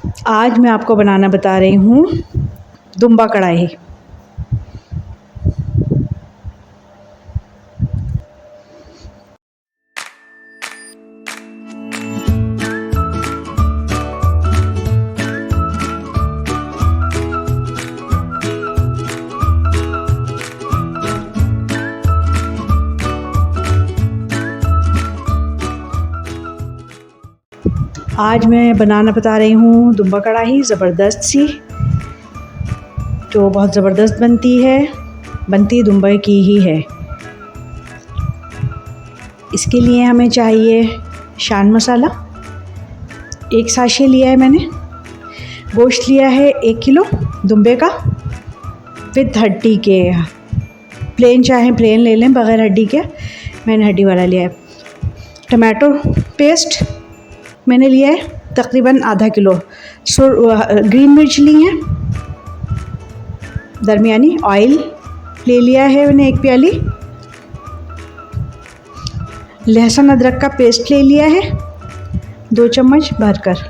आज मैं आपको बनाना बता रही हूँ दुम्बा कढ़ाई। आज मैं बनाना बता रही हूँ दुम्बा कढ़ाई, ज़बरदस्त सी, जो बहुत ज़बरदस्त बनती दुम्बे की ही है। इसके लिए हमें चाहिए शान मसाला, 1 साशे लिया है मैंने। गोश्त लिया है 1 किलो दुम्बे का विद हड्डी के, प्लेन चाहे प्लेन ले लें बग़ैर हड्डी के, मैंने हड्डी वाला लिया है। टमाटो पेस्ट मैंने लिया है तकरीबन आधा किलो। ग्रीन मिर्च ली है दरमियानी। ऑयल ले लिया है मैंने 1 प्याली। लहसुन अदरक का पेस्ट ले लिया है 2 चम्मच भरकर।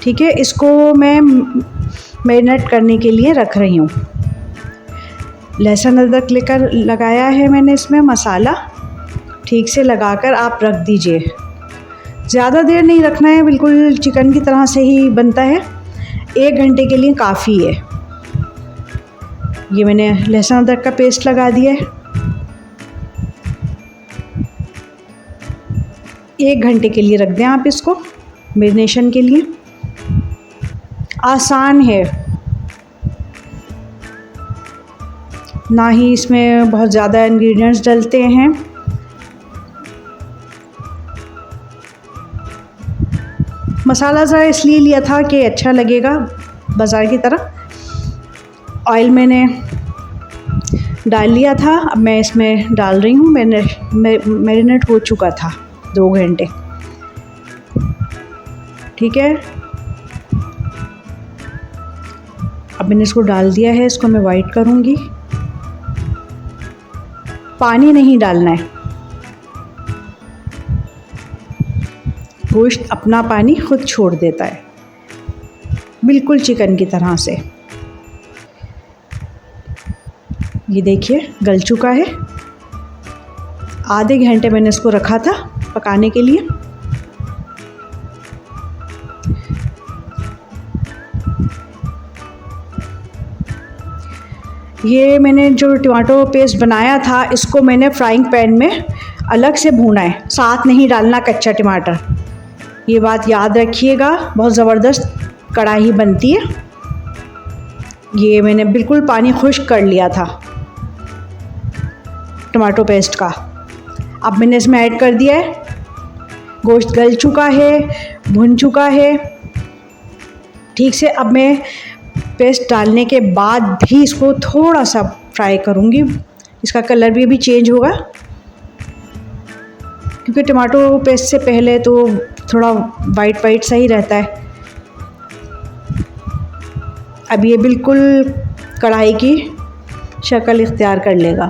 ठीक है, इसको मैं मैरिनेट करने के लिए रख रही हूँ। लहसुन अदरक लेकर लगाया है मैंने इसमें मसाला, ठीक से लगाकर आप रख दीजिए। ज़्यादा देर नहीं रखना है, बिल्कुल चिकन की तरह से ही बनता है। 1 घंटे के लिए काफ़ी है। ये मैंने लहसुन अदरक का पेस्ट लगा दिया है। 1 घंटे के लिए रख दें आप इसको मैरिनेशन के लिए। आसान है, ना ही इसमें बहुत ज़्यादा इंग्रेडिएंट्स डलते हैं। मसाला ज़रा इसलिए लिया था कि अच्छा लगेगा बाज़ार की तरह। ऑयल मैंने डाल लिया था, अब मैं इसमें डाल रही हूँ। मैरिनेट हो चुका था 2 घंटे। ठीक है, अब मैंने इसको डाल दिया है। इसको मैं वाइट करूँगी। पानी नहीं डालना है, गोश्त अपना पानी खुद छोड़ देता है, बिल्कुल चिकन की तरह से। ये देखिए गल चुका है। आधे घंटे मैंने इसको रखा था पकाने के लिए। ये मैंने जो टमाटो पेस्ट बनाया था, इसको मैंने फ्राइंग पैन में अलग से भूना है, साथ नहीं डालना कच्चा टमाटर। ये बात याद रखिएगा, बहुत ज़बरदस्त कढ़ाई बनती है। ये मैंने बिल्कुल पानी खुश्क कर लिया था टमाटो पेस्ट का। अब मैंने इसमें ऐड कर दिया है। गोश्त गल चुका है, भुन चुका है ठीक से। अब मैं पेस्ट डालने के बाद भी इसको थोड़ा सा फ्राई करूँगी। इसका कलर भी अभी चेंज होगा, क्योंकि टमाटो पेस्ट से पहले तो थोड़ा वाइट सा ही रहता है। अब ये बिल्कुल कढ़ाई की शक्ल इख्तियार कर लेगा।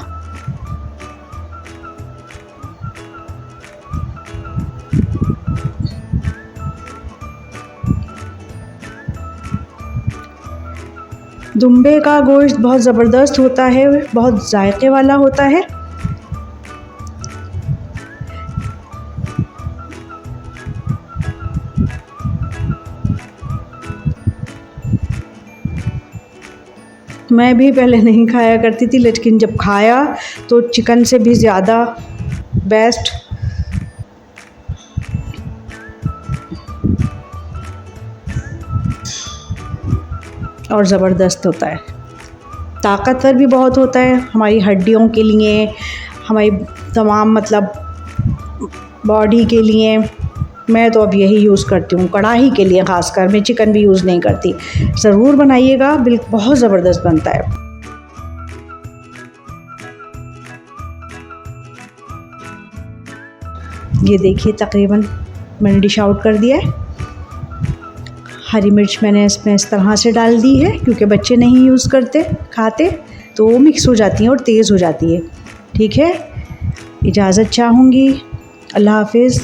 दुम्बे का गोश्त बहुत ज़बरदस्त होता है, बहुत जायके वाला होता है। मैं भी पहले नहीं खाया करती थी, लेकिन जब खाया तो चिकन से भी ज़्यादा बेस्ट। और ज़बरदस्त होता है, ताकतवर भी बहुत होता है हमारी हड्डियों के लिए, हमारी तमाम मतलब बॉडी के लिए। मैं तो अब यही यूज़ करती हूँ कढ़ाई के लिए, ख़ासकर मैं चिकन भी यूज़ नहीं करती। ज़रूर बनाइएगा, बिल्कुल बहुत ज़बरदस्त बनता है। ये देखिए तकरीबन मैंने डिश आउट कर दिया है। हरी मिर्च मैंने इसमें इस तरह से डाल दी है, क्योंकि बच्चे नहीं यूज़ करते खाते, तो वो मिक्स हो जाती हैं और तेज़ हो जाती है। ठीक है, इजाज़त चाहूँगी। अल्लाह हाफ़िज़।